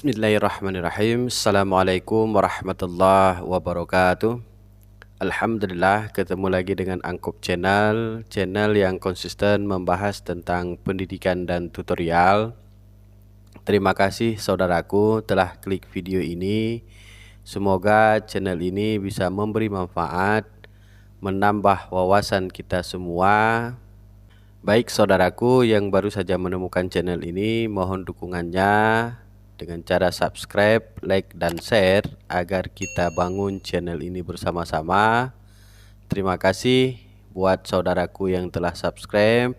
Bismillahirrahmanirrahim. Assalamualaikum warahmatullahi wabarakatuh. Alhamdulillah, ketemu lagi dengan Angkop Channel, channel yang konsisten membahas tentang pendidikan dan tutorial. Terima kasih saudaraku telah klik video ini. Semoga channel ini bisa memberi manfaat, menambah wawasan kita semua. Baik saudaraku yang baru saja menemukan channel ini, mohon dukungannya dengan cara subscribe, like, dan share agar kita bangun channel ini bersama-sama. Terima kasih buat saudaraku yang telah subscribe.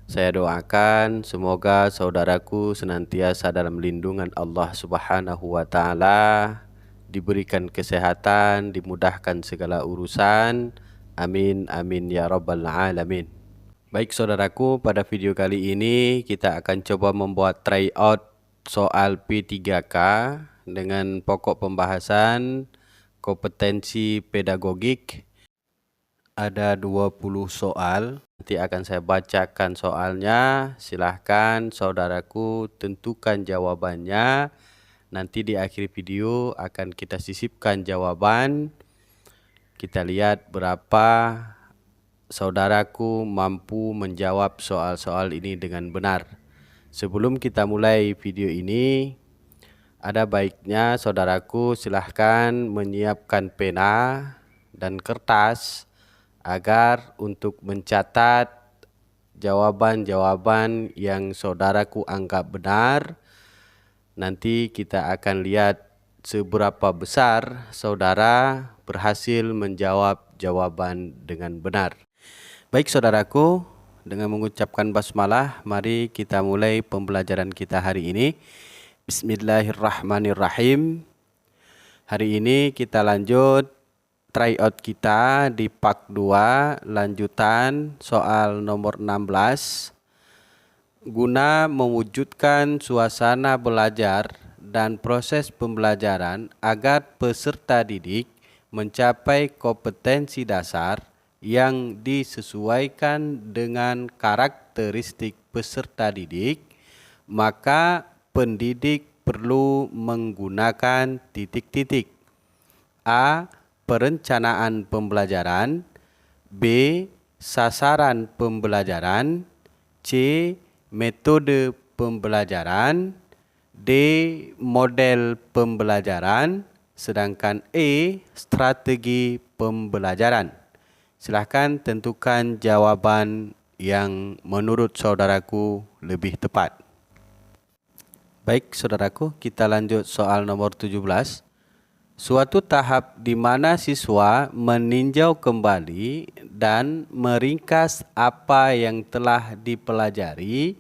Saya doakan semoga saudaraku senantiasa dalam lindungan Allah Subhanahu wa Ta'ala, diberikan kesehatan, dimudahkan segala urusan. Amin amin ya rabbal alamin. Baik saudaraku, pada video kali ini kita akan coba membuat tryout soal P3K dengan pokok pembahasan kompetensi pedagogik. Ada 20 soal. Nanti akan saya bacakan soalnya. Silahkan saudaraku tentukan jawabannya. Nanti di akhir video akan kita sisipkan jawaban. Kita lihat berapa saudaraku mampu menjawab soal-soal ini dengan benar. Sebelum kita mulai video ini, ada baiknya saudaraku silahkan menyiapkan pena dan kertas agar untuk mencatat jawaban-jawaban yang saudaraku anggap benar. Nanti kita akan lihat seberapa besar saudara berhasil menjawab jawaban dengan benar. Baik saudaraku, dengan mengucapkan basmalah, mari kita mulai pembelajaran kita hari ini. Bismillahirrahmanirrahim. Hari ini kita lanjut tryout kita di part 2, lanjutan soal nomor 16. Guna mewujudkan suasana belajar dan proses pembelajaran agar peserta didik mencapai kompetensi dasar yang disesuaikan dengan karakteristik peserta didik, maka pendidik perlu menggunakan titik-titik. A. Perencanaan pembelajaran. B. Sasaran pembelajaran. C. Metode pembelajaran. D. Model pembelajaran. Sedangkan E. Strategi pembelajaran. Silahkan tentukan jawaban yang menurut saudaraku lebih tepat. Baik saudaraku, kita lanjut soal nomor 17. Suatu tahap di mana siswa meninjau kembali dan meringkas apa yang telah dipelajari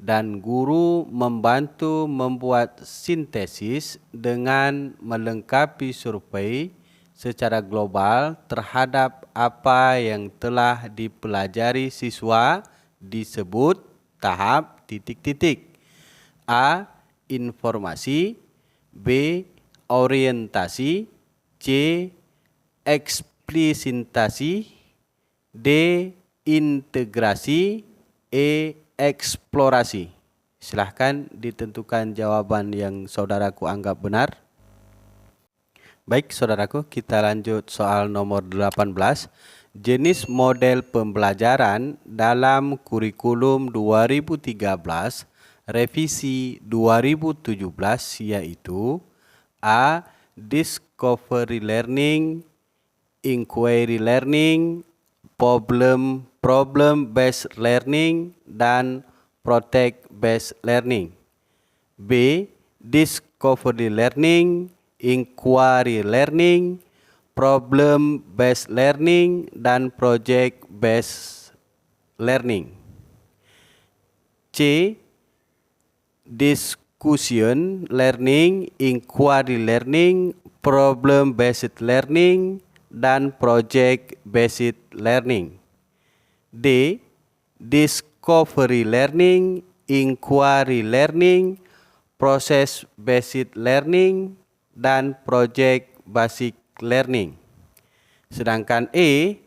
dan guru membantu membuat sintesis dengan melengkapi survei secara global terhadap apa yang telah dipelajari siswa disebut tahap titik-titik. A. Informasi. B. Orientasi. C. Eksplisitasi. D. Integrasi. E. Eksplorasi. Silahkan ditentukan jawaban yang saudaraku anggap benar. Baik saudaraku, kita lanjut soal nomor 18. Jenis model pembelajaran dalam kurikulum 2013 revisi 2017 yaitu A. Discovery learning, inquiry learning, problem based learning, dan project based learning. B. Discovery learning, inquiry learning, problem based learning, dan project based learning. C. Discussion learning, inquiry learning, problem based learning, dan project based learning. D. Discovery learning, inquiry learning, process based learning, dan project basic learning. Sedangkan E.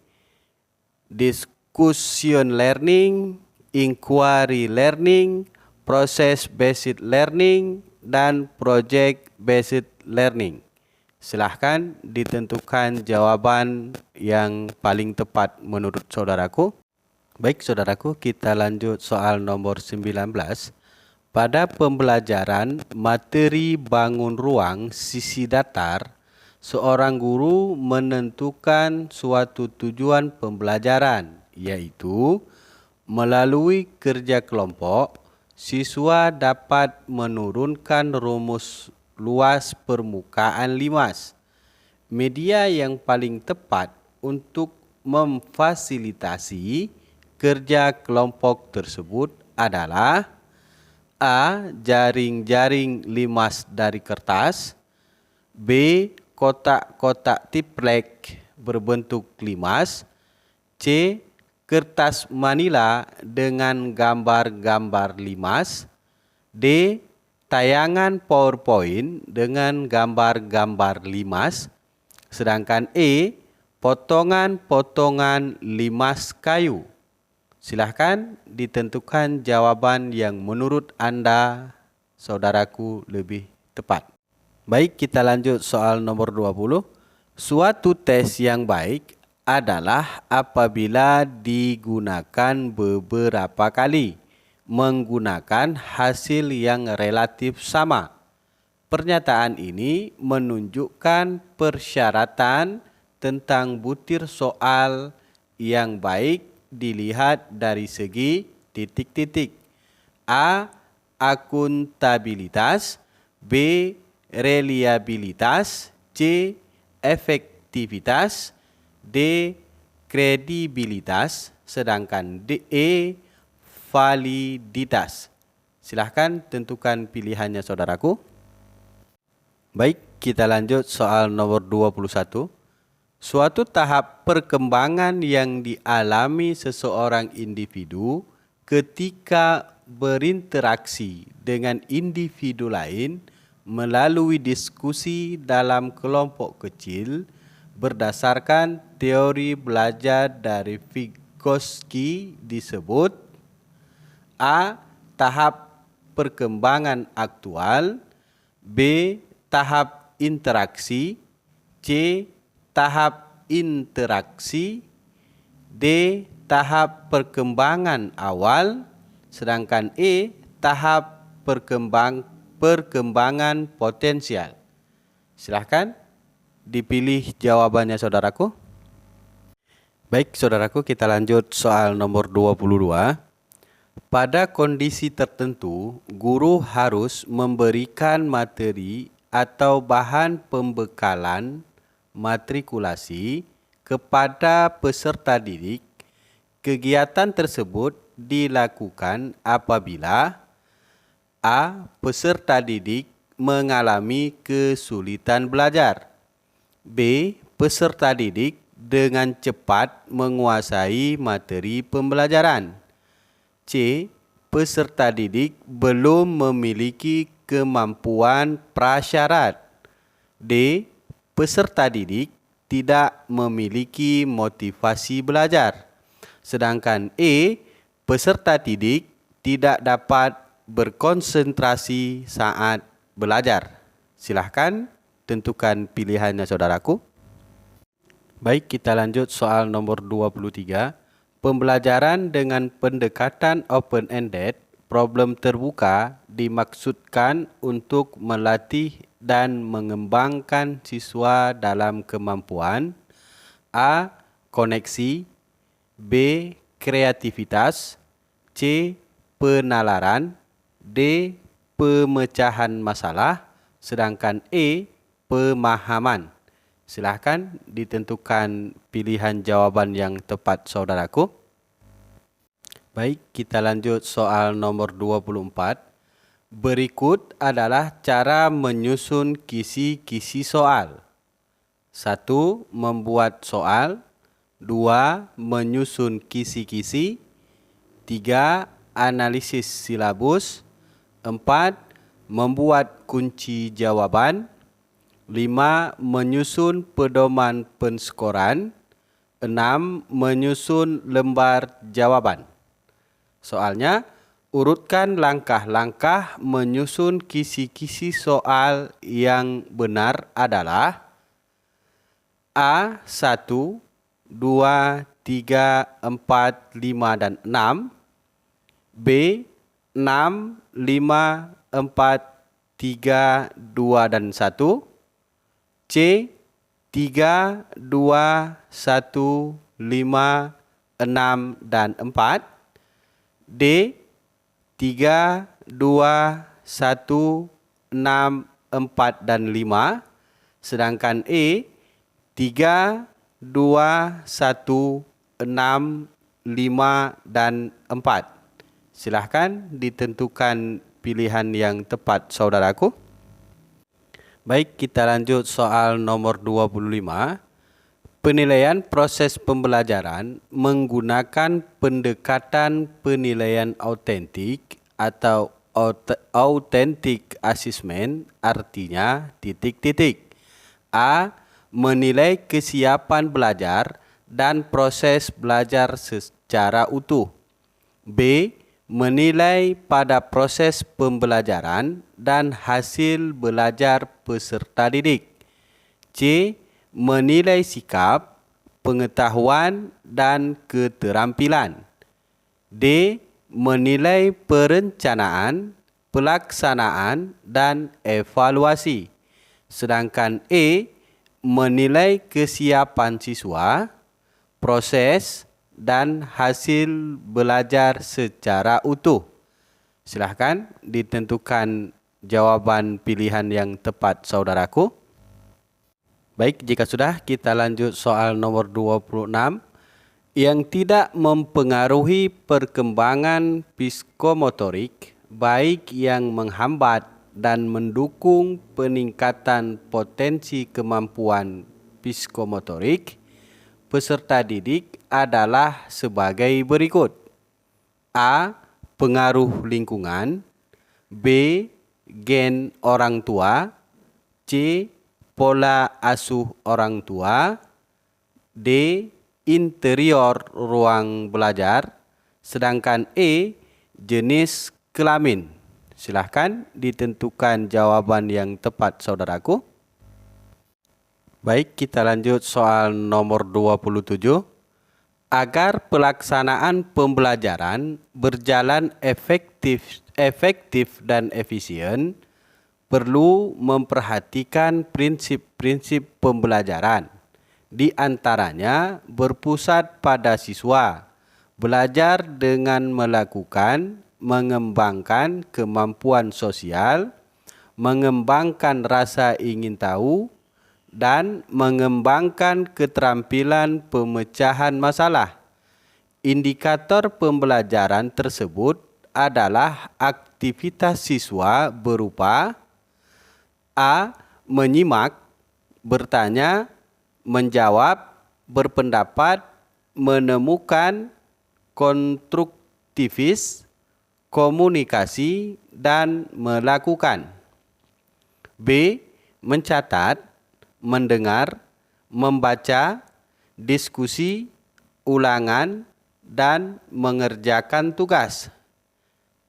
Discussion learning, inquiry learning, process based learning, dan project based learning. Silahkan ditentukan jawaban yang paling tepat menurut saudaraku. Baik saudaraku, kita lanjut soal nomor 19. Pada pembelajaran materi bangun ruang sisi datar, seorang guru menentukan suatu tujuan pembelajaran, yaitu melalui kerja kelompok, siswa dapat menurunkan rumus luas permukaan limas. Media yang paling tepat untuk memfasilitasi kerja kelompok tersebut adalah A. Jaring-jaring limas dari kertas, B. Kotak-kotak tiplek berbentuk limas, C. Kertas manila dengan gambar-gambar limas, D. Tayangan PowerPoint dengan gambar-gambar limas, sedangkan E. Potongan-potongan limas kayu. Silahkan ditentukan jawaban yang menurut Anda, saudaraku, lebih tepat. Baik, kita lanjut soal nomor 20. Suatu tes yang baik adalah apabila digunakan beberapa kali, menggunakan hasil yang relatif sama. Pernyataan ini menunjukkan persyaratan tentang butir soal yang baik dilihat dari segi titik-titik. A. Akuntabilitas, B. Reliabilitas, C. Efektivitas, D. Kredibilitas, sedangkan D. E. Validitas. Silahkan tentukan pilihannya saudaraku. Baik, kita lanjut soal nomor 21. Suatu tahap perkembangan yang dialami seseorang individu ketika berinteraksi dengan individu lain melalui diskusi dalam kelompok kecil berdasarkan teori belajar dari Vygotsky disebut A. Tahap perkembangan aktual, B. Tahap interaksi, C. Tahap interaksi, D. Tahap perkembangan awal, sedangkan E. Tahap perkembangan potensial. Silahkan dipilih jawabannya saudaraku. Baik saudaraku, kita lanjut soal nomor 22. Pada kondisi tertentu, guru harus memberikan materi atau bahan pembekalan matrikulasi kepada peserta didik. Kegiatan tersebut dilakukan apabila A. Peserta didik mengalami kesulitan belajar, B. Peserta didik dengan cepat menguasai materi pembelajaran, C. Peserta didik belum memiliki kemampuan prasyarat, D. Peserta didik tidak memiliki motivasi belajar, sedangkan E. Peserta didik tidak dapat berkonsentrasi saat belajar. Silahkan tentukan pilihannya saudaraku. Baik, kita lanjut soal nomor 23. Pembelajaran dengan pendekatan open-ended, problem terbuka, dimaksudkan untuk melatih dan mengembangkan siswa dalam kemampuan A. Koneksi, B. Kreativitas, C. Penalaran, D. Pemecahan masalah, sedangkan E. Pemahaman. Silahkan ditentukan pilihan jawaban yang tepat saudaraku. Baik, kita lanjut soal nomor 24. Berikut adalah cara menyusun kisi-kisi soal. 1. Membuat soal. 2. Menyusun kisi-kisi. 3. Analisis silabus. 4. Membuat kunci jawaban. 5. Menyusun pedoman penskoran. 6. Menyusun lembar jawaban. Soalnya, Urutkan langkah-langkah menyusun kisi-kisi soal yang benar adalah A. 1, 2, 3, 4, 5, dan 6. B. 6, 5, 4, 3, 2, dan 1. C. 3, 2, 1, 5, 6, dan 4. D. 3, 2, 1, 6, 4, dan 5. Sedangkan E. 3, 2, 1, 6, 5, dan 4. Silahkan ditentukan pilihan yang tepat, saudaraku. Baik, kita lanjut soal nomor 25. Penilaian proses pembelajaran menggunakan pendekatan penilaian autentik atau authentic assessment, artinya titik-titik. A. Menilai kesiapan belajar dan proses belajar secara utuh. B. Menilai pada proses pembelajaran dan hasil belajar peserta didik. C. Menilai sikap, pengetahuan, dan keterampilan. D. Menilai perencanaan, pelaksanaan, dan evaluasi. Sedangkan E. Menilai kesiapan siswa, proses, dan hasil belajar secara utuh. Silahkan ditentukan jawaban pilihan yang tepat, saudaraku. Baik, jika sudah, kita lanjut soal nomor 26. Yang tidak mempengaruhi perkembangan psikomotorik, baik yang menghambat dan mendukung peningkatan potensi kemampuan psikomotorik peserta didik adalah sebagai berikut. A. Pengaruh lingkungan. B. Gen orang tua. C. Pola asuh orang tua. D. Interior ruang belajar. Sedangkan E. Jenis kelamin. Silahkan ditentukan jawaban yang tepat, saudaraku. Baik, kita lanjut soal nomor 27. Agar pelaksanaan pembelajaran berjalan efektif dan efisien, perlu memperhatikan prinsip-prinsip pembelajaran. Di antaranya berpusat pada siswa, belajar dengan melakukan, mengembangkan kemampuan sosial, mengembangkan rasa ingin tahu, dan mengembangkan keterampilan pemecahan masalah. Indikator pembelajaran tersebut adalah aktivitas siswa berupa A. Menyimak, bertanya, menjawab, berpendapat, menemukan, konstruktivis, komunikasi, dan melakukan. B. Mencatat, mendengar, membaca, diskusi, ulangan, dan mengerjakan tugas.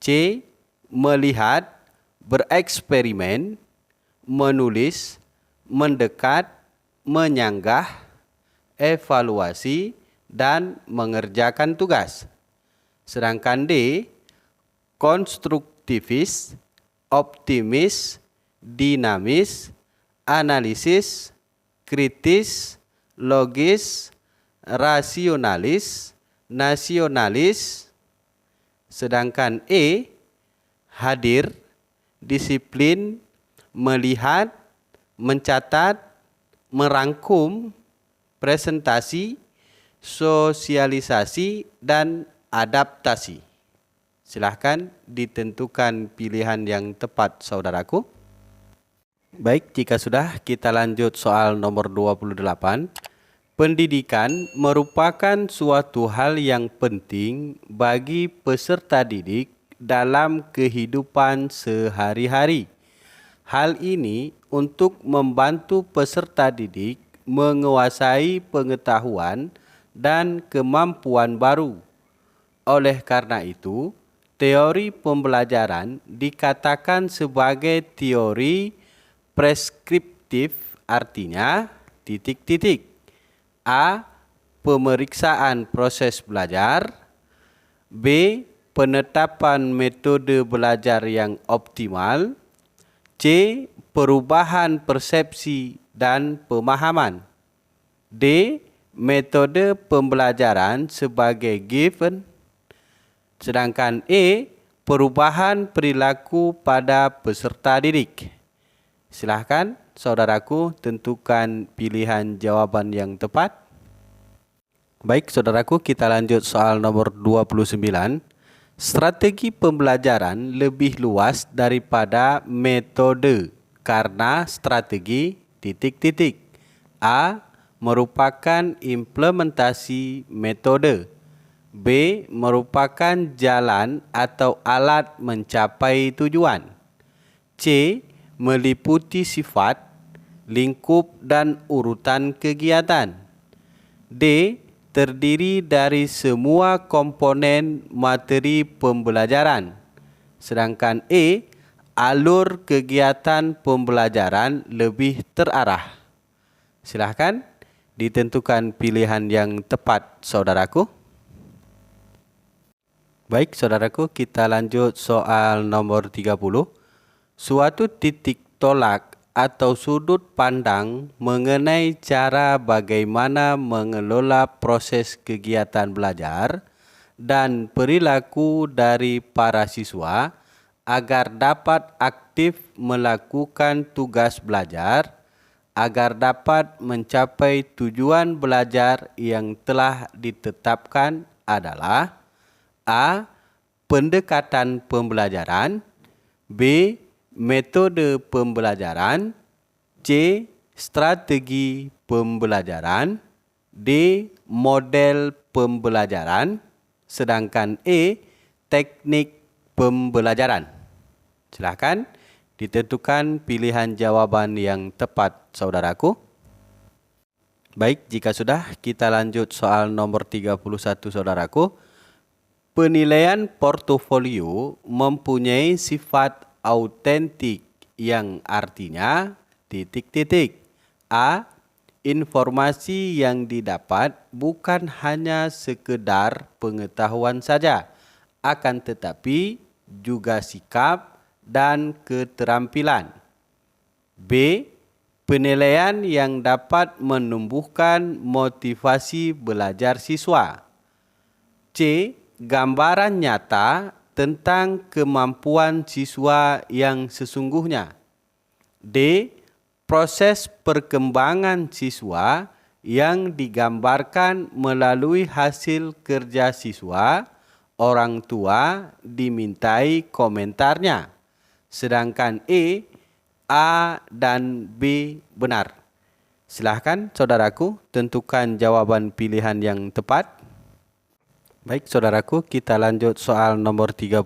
C. Melihat, bereksperimen, menulis, mendekat, menyanggah, evaluasi, dan mengerjakan tugas. Sedangkan D. Konstruktivis, optimis, dinamis, analisis, kritis, logis, rasionalis, nasionalis. Sedangkan E. Hadir, disiplin, melihat, mencatat, merangkum, presentasi, sosialisasi, dan adaptasi. Silahkan ditentukan pilihan yang tepat, saudaraku. Baik, jika sudah, kita lanjut soal nomor 28. Pendidikan merupakan suatu hal yang penting bagi peserta didik dalam kehidupan sehari-hari. Hal ini untuk membantu peserta didik menguasai pengetahuan dan kemampuan baru. Oleh karena itu, teori pembelajaran dikatakan sebagai teori preskriptif, artinya titik-titik. A. Pemeriksaan proses belajar. B. Penetapan metode belajar yang optimal. C. Perubahan persepsi dan pemahaman. D. Metode pembelajaran sebagai given. Sedangkan E. Perubahan perilaku pada peserta didik. Silahkan saudaraku tentukan pilihan jawaban yang tepat. Baik saudaraku, kita lanjut soal nomor 29. Strategi pembelajaran lebih luas daripada metode karena strategi titik-titik. A. Merupakan implementasi metode. B. Merupakan jalan atau alat mencapai tujuan. C. Meliputi sifat, lingkup dan urutan kegiatan. D. Terdiri dari semua komponen materi pembelajaran. Sedangkan E. Alur kegiatan pembelajaran lebih terarah. Silahkan ditentukan pilihan yang tepat saudaraku. Baik saudaraku, kita lanjut soal nomor 30. Suatu titik tolak atau sudut pandang mengenai cara bagaimana mengelola proses kegiatan belajar dan perilaku dari para siswa agar dapat aktif melakukan tugas belajar, agar dapat mencapai tujuan belajar yang telah ditetapkan adalah A. Pendekatan pembelajaran. B. Metode pembelajaran. C. Strategi pembelajaran. D. Model pembelajaran. Sedangkan E. Teknik pembelajaran. Silakan ditentukan pilihan jawaban yang tepat saudaraku. Baik, jika sudah kita lanjut soal nomor 31 saudaraku. Penilaian portofolio mempunyai sifat autentik yang artinya titik-titik. A. Informasi yang didapat bukan hanya sekedar pengetahuan saja, akan tetapi juga sikap dan keterampilan. B. Penilaian yang dapat menumbuhkan motivasi belajar siswa. C. Gambaran nyata tentang kemampuan siswa yang sesungguhnya. D. Proses perkembangan siswa yang digambarkan melalui hasil kerja siswa, orang tua dimintai komentarnya. Sedangkan E, A dan B benar. Silahkan saudaraku tentukan jawaban pilihan yang tepat. Baik saudaraku, kita lanjut soal nomor 32.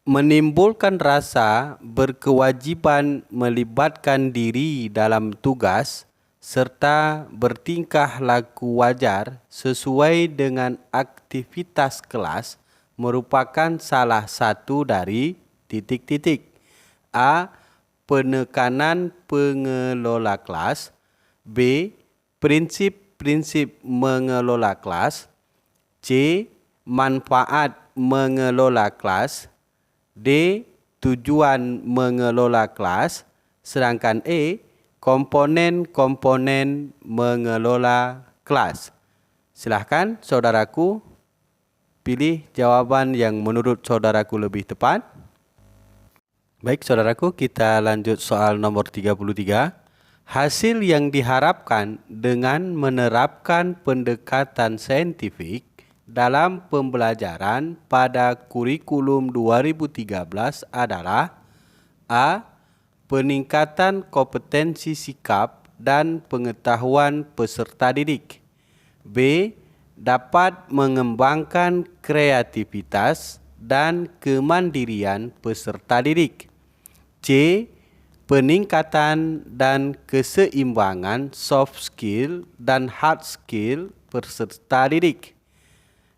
Menimbulkan rasa berkewajiban melibatkan diri dalam tugas serta bertingkah laku wajar sesuai dengan aktivitas kelas merupakan salah satu dari titik-titik. A. Penekanan pengelola kelas. B. Prinsip-prinsip mengelola kelas. C. Manfaat mengelola kelas. D. Tujuan mengelola kelas. Sedangkan E. Komponen-komponen mengelola kelas. Silahkan saudaraku pilih jawaban yang menurut saudaraku lebih tepat. Baik saudaraku, kita lanjut soal nomor 33. Hasil yang diharapkan dengan menerapkan pendekatan saintifik dalam pembelajaran pada kurikulum 2013 adalah A. Peningkatan kompetensi sikap dan pengetahuan peserta didik. B. Dapat mengembangkan kreativitas dan kemandirian peserta didik. C. Peningkatan dan keseimbangan soft skill dan hard skill peserta didik.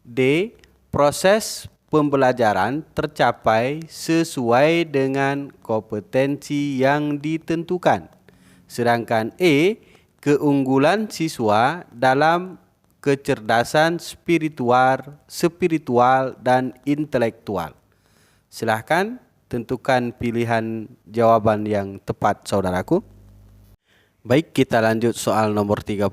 D. Proses pembelajaran tercapai sesuai dengan kompetensi yang ditentukan. Sedangkan E, keunggulan siswa dalam kecerdasan spiritual dan intelektual. Silahkan tentukan pilihan jawaban yang tepat, saudaraku. Baik, kita lanjut soal nomor 34.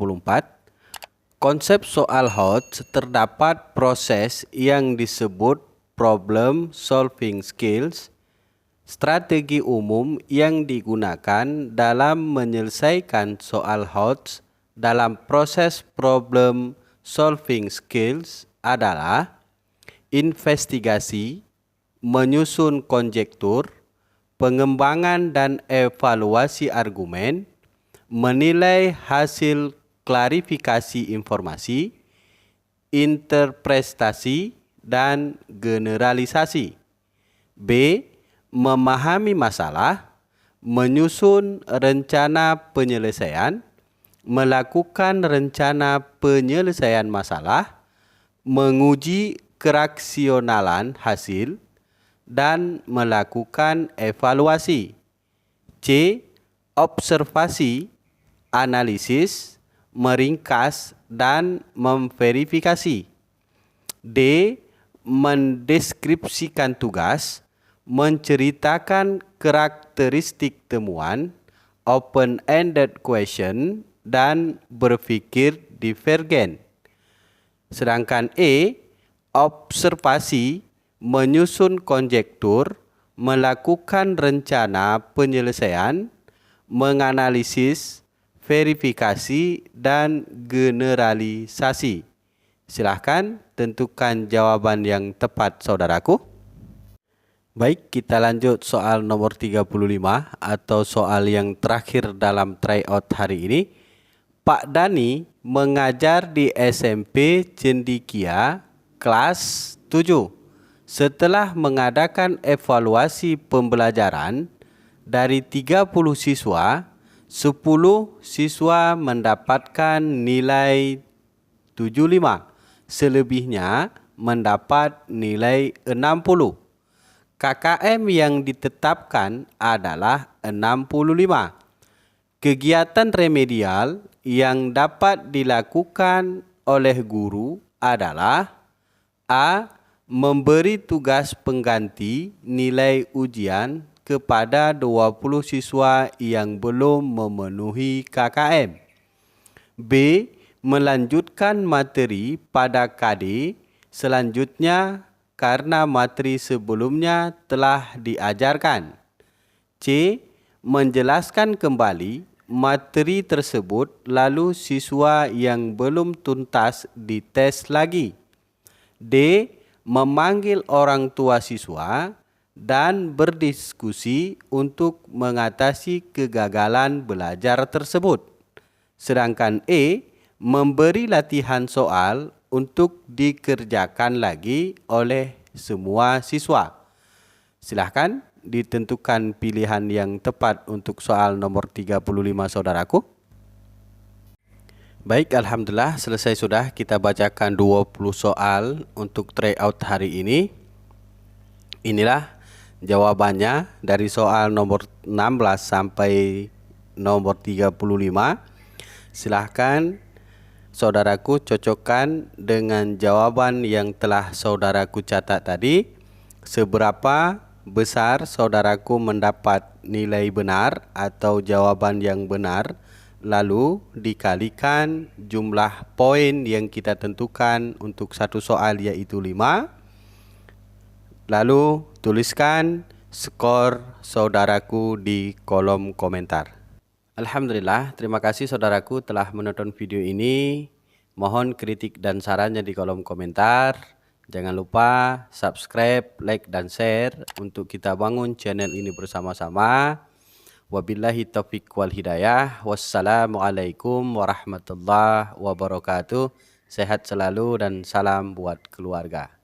Konsep soal HOTS terdapat proses yang disebut problem solving skills, strategi umum yang digunakan dalam menyelesaikan soal HOTS dalam proses problem solving skills adalah investigasi, menyusun konjektur, pengembangan dan evaluasi argumen, menilai hasil klarifikasi informasi, interpretasi, dan generalisasi. B. Memahami masalah, menyusun rencana penyelesaian, melakukan rencana penyelesaian masalah, menguji keraksionalan hasil, dan melakukan evaluasi. C. Observasi, analisis, meringkas, dan memverifikasi. D. Mendeskripsikan tugas, menceritakan karakteristik temuan, open-ended question, dan berpikir divergen. Sedangkan E. Observasi, menyusun konjektur, melakukan rencana penyelesaian, menganalisis, verifikasi, dan generalisasi. Silahkan tentukan jawaban yang tepat, saudaraku. Baik, kita lanjut soal nomor 35 atau soal yang terakhir dalam tryout hari ini. Pak Dani mengajar di SMP Cendikia kelas 7. Setelah mengadakan evaluasi pembelajaran dari 30 siswa, 10 siswa mendapatkan nilai 75, selebihnya mendapat nilai 60. KKM yang ditetapkan adalah 65. Kegiatan remedial yang dapat dilakukan oleh guru adalah A. Memberi tugas pengganti nilai ujian kepada 20 siswa yang belum memenuhi KKM. B. Melanjutkan materi pada KD selanjutnya karena materi sebelumnya telah diajarkan. C. Menjelaskan kembali materi tersebut lalu siswa yang belum tuntas dites lagi. D. Memanggil orang tua siswa dan berdiskusi untuk mengatasi kegagalan belajar tersebut. Sedangkan E. Memberi latihan soal untuk dikerjakan lagi oleh semua siswa. Silahkan ditentukan pilihan yang tepat untuk soal nomor 35, saudaraku. Baik, alhamdulillah selesai sudah kita bacakan 20 soal untuk tryout hari ini. Inilah jawabannya dari soal nomor 16 sampai nomor 35. Silahkan saudaraku cocokkan dengan jawaban yang telah saudaraku catat tadi. Seberapa besar saudaraku mendapat nilai benar atau jawaban yang benar, lalu dikalikan jumlah poin yang kita tentukan untuk satu soal yaitu 5. Lalu tuliskan skor saudaraku di kolom komentar. Alhamdulillah, terima kasih saudaraku telah menonton video ini. Mohon kritik dan sarannya di kolom komentar. Jangan lupa subscribe, like, dan share untuk kita bangun channel ini bersama-sama. Wabillahi taufiq wal hidayah. Wassalamualaikum warahmatullahi wabarakatuh. Sehat selalu dan salam buat keluarga.